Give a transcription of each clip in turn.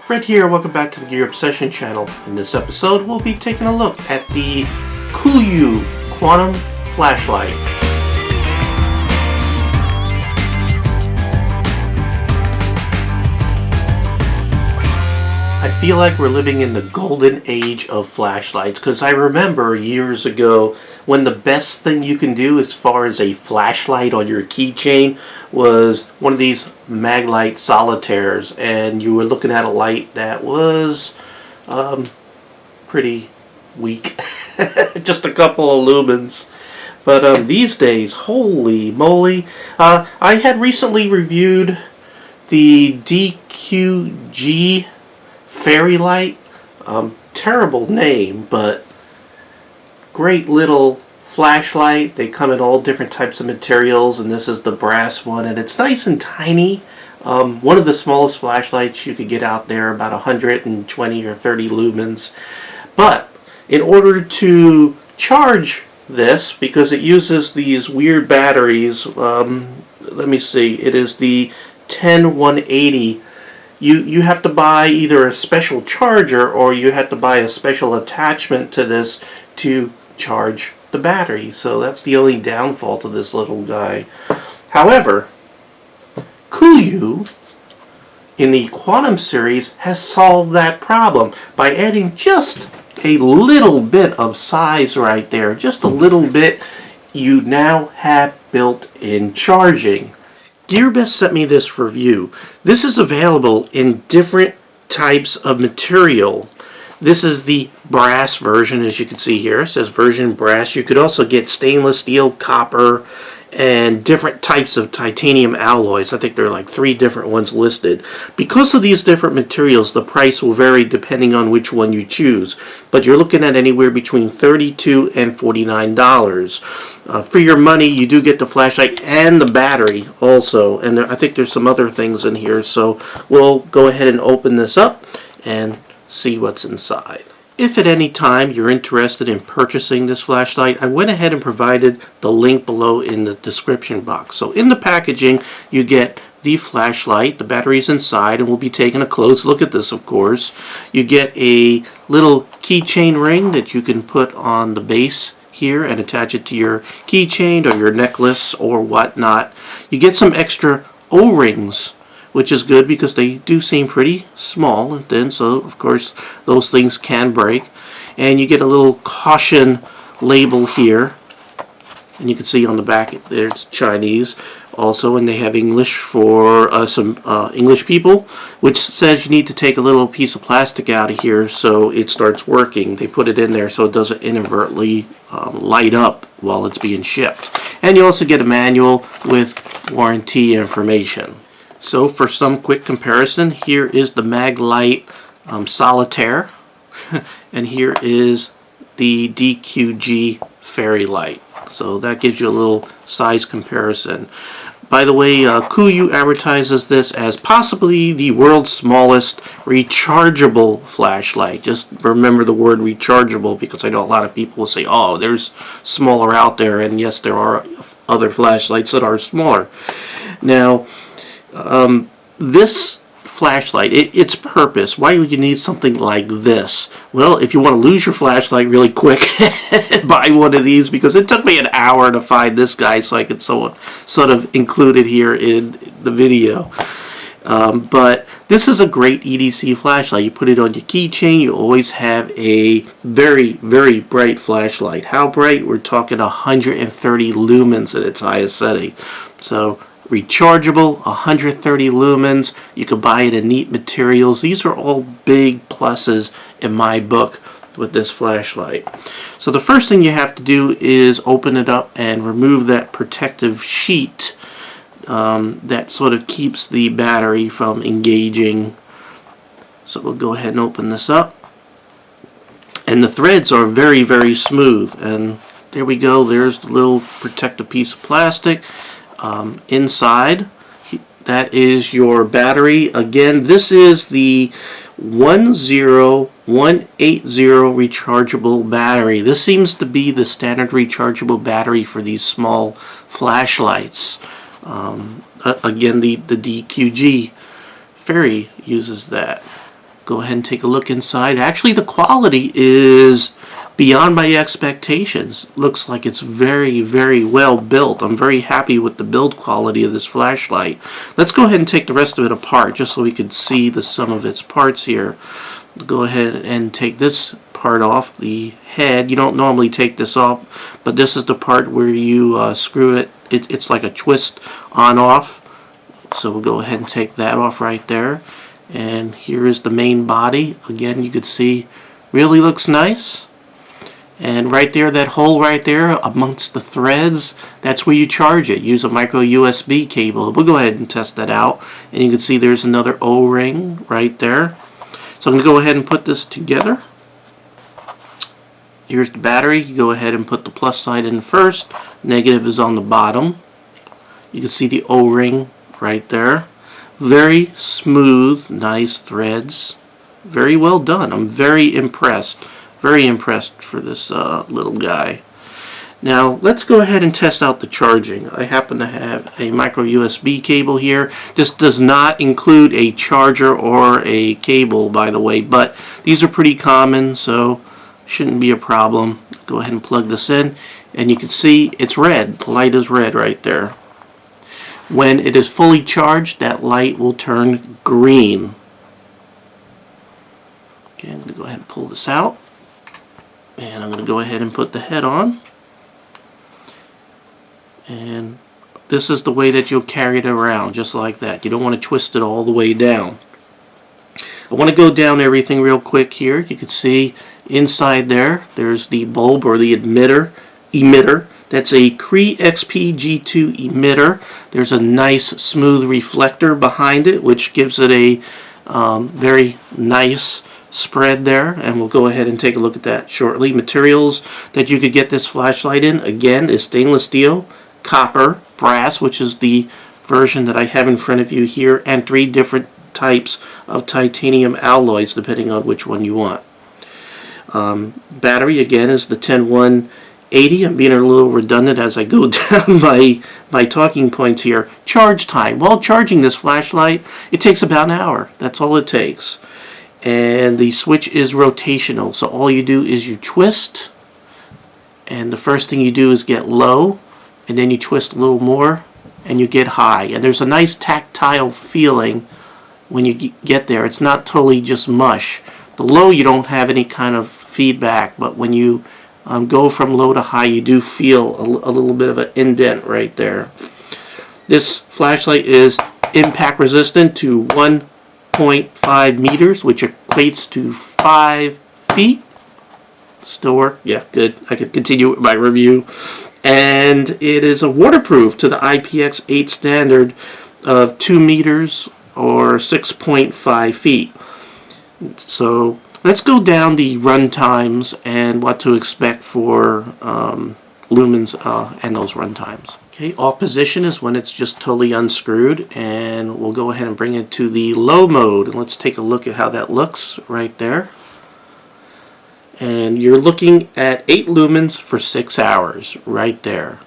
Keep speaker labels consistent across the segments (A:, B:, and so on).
A: Fred here, welcome back to the Gear Obsession channel. In this episode, we'll be taking a look at the CooYoo Quantum Flashlight. I feel like we're living in the golden age of flashlights, because I remember years ago when the best thing you can do as far as a flashlight on your keychain was one of these Maglite solitaires, and you were looking at a light that was pretty weak. Just a couple of lumens. But these days, holy moly, I had recently reviewed the DQG Fairy Light. Terrible name, but great little flashlight. They come in all different types of materials, and this is the brass one, and it's nice and tiny. One of the smallest flashlights you could get out there, about 120 or 30 lumens. But in order to charge this, because it uses these weird batteries, let me see, it is the 10180. You have to buy either a special charger or you have to buy a special attachment to this to charge the battery. So that's the only downfall to this little guy. However, CooYoo in the Quantum series has solved that problem by adding just a little bit of size right there. Just a little bit. You now have built-in charging. GearBest sent me this review. This is available in different types of material. This is the brass version, as you can see here. It says version brass. You could also get stainless steel, copper, and different types of titanium alloys. I think there are like 3 different ones listed. Because of these different materials, the price will vary depending on which one you choose. But you're looking at anywhere between $32 and $49. For your money, you do get the flashlight and the battery also. And I think there's some other things in here. So we'll go ahead and open this up and see what's inside. If at any time you're interested in purchasing this flashlight, I went ahead and provided the link below in the description box. So in the packaging, you get the flashlight, the battery's inside, and we'll be taking a close look at this, of course. You get a little keychain ring that you can put on the base here and attach it to your keychain or your necklace or whatnot. You get some extra O-rings, which is good because they do seem pretty small and thin, so of course those things can break. And you get a little caution label here, and you can see on the back there's Chinese also, and they have English for some English people, which says you need to take a little piece of plastic out of here so it starts working. They put it in there so it doesn't inadvertently light up while it's being shipped. And you also get a manual with warranty information. So for some quick comparison, here is the Maglite Solitaire, and here is the DQG Fairy Light. So that gives you a little size comparison. By the way, CooYoo advertises this as possibly the world's smallest rechargeable flashlight. Just remember the word rechargeable, because I know a lot of people will say, oh, there's smaller out there, and yes, there are other flashlights that are smaller. Now, this flashlight, its purpose, why would you need something like this? Well, if you want to lose your flashlight really quick, buy one of these, because it took me an hour to find this guy, so I could sort of include it here in the video. But this is a great EDC flashlight. You put it on your keychain, you always have a very, very bright flashlight. How bright? We're talking 130 lumens at its highest setting. So rechargeable, 130 lumens. You can buy it in neat materials. These are all big pluses in my book with this flashlight. So the first thing you have to do is open it up and remove that protective sheet that sort of keeps the battery from engaging. So we'll go ahead and open this up. And the threads are very, very smooth. And there we go. There's the little protective piece of plastic. Inside, that is your battery. Again, this is the 10180 rechargeable battery. This seems to be the standard rechargeable battery for these small flashlights. Again, the DQG Fairy uses that. Go ahead and take a look inside. Actually, the quality is beyond my expectations. Looks like it's very, very well built. I'm very happy with the build quality of this flashlight. Let's go ahead and take the rest of it apart just so we can see the sum of its parts here. Go ahead and take this part off, the head. You don't normally take this off, but this is the part where you screw it. It's like a twist on off. So we'll go ahead and take that off right there. And here is the main body. Again, you can see really looks nice. And right there, that hole right there amongst the threads, that's where you charge it. Use a micro USB cable. We'll go ahead and test that out. And you can see there's another O-ring right there. So I'm going to go ahead and put this together. Here's the battery. You go ahead and put the plus side in first. Negative is on the bottom. You can see the O-ring right there. Very smooth, nice threads. Very well done. I'm very impressed. Very impressed for this little guy. Now let's go ahead and test out the charging. I happen to have a micro USB cable here. This does not include a charger or a cable, by the way, but these are pretty common, so shouldn't be a problem. Go ahead and plug this in, and you can see it's red. The light is red right there. When it is fully charged, that light will turn green. Okay, I'm going to go ahead and pull this out. And I'm going to go ahead and put the head on. And this is the way that you'll carry it around, just like that. You don't want to twist it all the way down. I want to go down everything real quick here. You can see inside there's the bulb or the emitter. That's a CREE XP-G2 emitter. There's a nice smooth reflector behind it, which gives it a very nice spread there, and we'll go ahead and take a look at that shortly. Materials that you could get this flashlight in, again, is stainless steel, copper, brass, which is the version that I have in front of you here, and 3 different types of titanium alloys depending on which one you want. Battery, again, is the 10180. I'm being a little redundant as I go down my talking points here. Charge time. While charging this flashlight, it takes about an hour. That's all it takes. And the switch is rotational, so all you do is you twist, and the first thing you do is get low, and then you twist a little more and you get high, and there's a nice tactile feeling when you get there. It's not totally just mush. The low, you don't have any kind of feedback, but when you go from low to high, you do feel a little bit of an indent right there. This flashlight is impact resistant to 1.5 meters, which equates to 5 feet. Still work? Yeah, good. I could continue with my review. And it is a waterproof to the IPX8 standard of 2 meters or 6.5 feet. So let's go down the run times and what to expect for Lumens and those run times. Okay, off position is when it's just totally unscrewed, and we'll go ahead and bring it to the low mode, and let's take a look at how that looks right there. And you're looking at 8 lumens for 6 hours right there.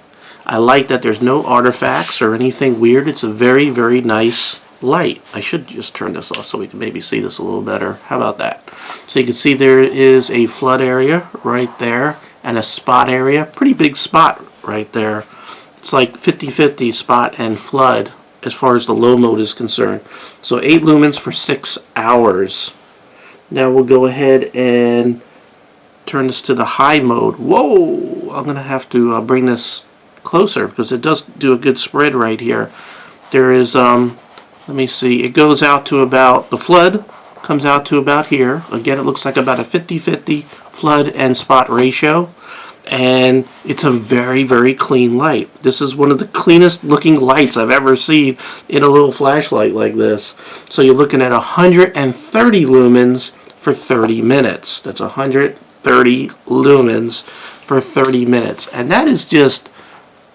A: I like that there's no artifacts or anything weird. It's a very, very nice light. I should just turn this off so we can maybe see this a little better. How about that? So you can see there is a flood area right there and a spot area. Pretty big spot right there. It's like 50-50 spot and flood as far as the low mode is concerned. So 8 lumens for 6 hours. Now we'll go ahead and turn this to the high mode. Whoa! I'm going to have to bring this closer because it does do a good spread right here. There is, let me see, it goes out to about, the flood comes out to about here. Again, it looks like about a 50-50 flood and spot ratio. And it's a very, very clean light. This is one of the cleanest looking lights I've ever seen in a little flashlight like this. So you're looking at 130 lumens for 30 minutes. That's 130 lumens for 30 minutes. And that is just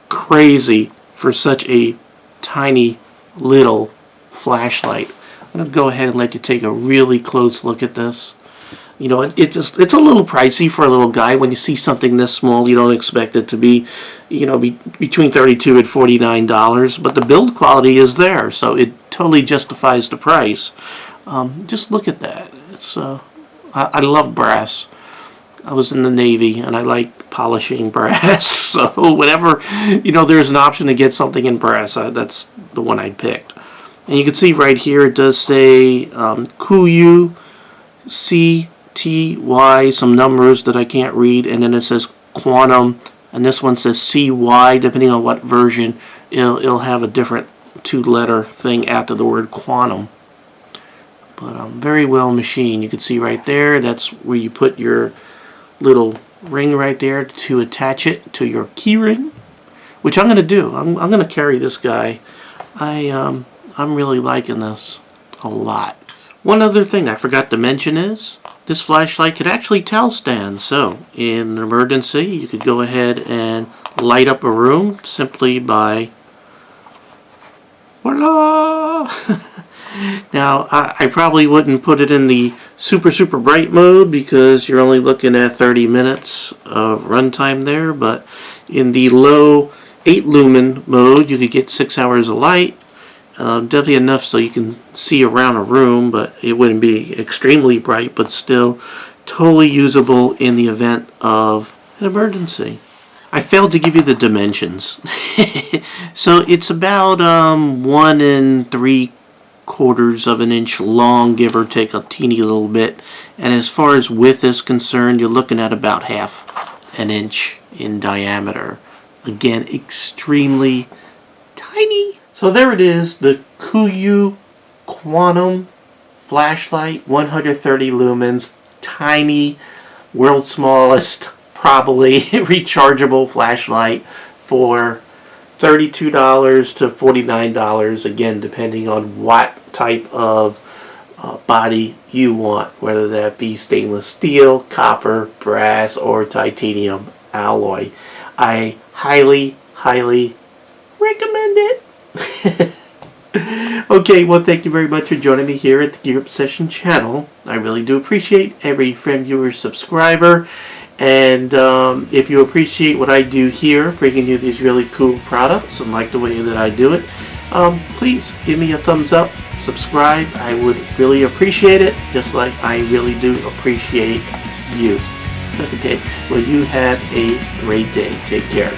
A: crazy for such a tiny little flashlight. I'm going to go ahead and let you take a really close look at this. You know, it's a little pricey for a little guy. When you see something this small, you don't expect it to be, you know, between $32 and $49. But the build quality is there, so it totally justifies the price. Just look at that. It's I love brass. I was in the Navy and I like polishing brass. So whenever, there's an option to get something in brass, that's the one I picked. And you can see right here it does say CooYoo, CTY, some numbers that I can't read, and then it says quantum, and this one says CY. Depending on what version, it'll have a different 2-letter thing after the word quantum. But very well machined. You can see right there, that's where you put your little ring right there to attach it to your key ring, which I'm going to do. I'm going to carry this guy. I'm really liking this a lot. One other thing I forgot to mention is this flashlight could actually tell stand. So in an emergency, you could go ahead and light up a room simply by voila. Now, I probably wouldn't put it in the super bright mode because you're only looking at 30 minutes of runtime there, but in the low 8 lumen mode, you could get 6 hours of light. Definitely enough so you can see around a room, but it wouldn't be extremely bright, but still totally usable in the event of an emergency. I failed to give you the dimensions. So it's about 1 3/4 of an inch long, give or take a teeny little bit. And as far as width is concerned, you're looking at about half an inch in diameter. Again, extremely tiny. So there it is, the CooYoo Quantum flashlight, 130 lumens, tiny, world's smallest, probably rechargeable flashlight for $32 to $49, again, depending on what type of body you want, whether that be stainless steel, copper, brass, or titanium alloy. I highly recommend it. Okay, well, thank you very much for joining me here at the Gear Obsession channel. I really do appreciate every friend, viewer, subscriber. And if you appreciate what I do here, bringing you these really cool products and like the way that I do it, please give me a thumbs up, subscribe. I would really appreciate it, just like I really do appreciate you. Okay, well, you have a great day. Take care.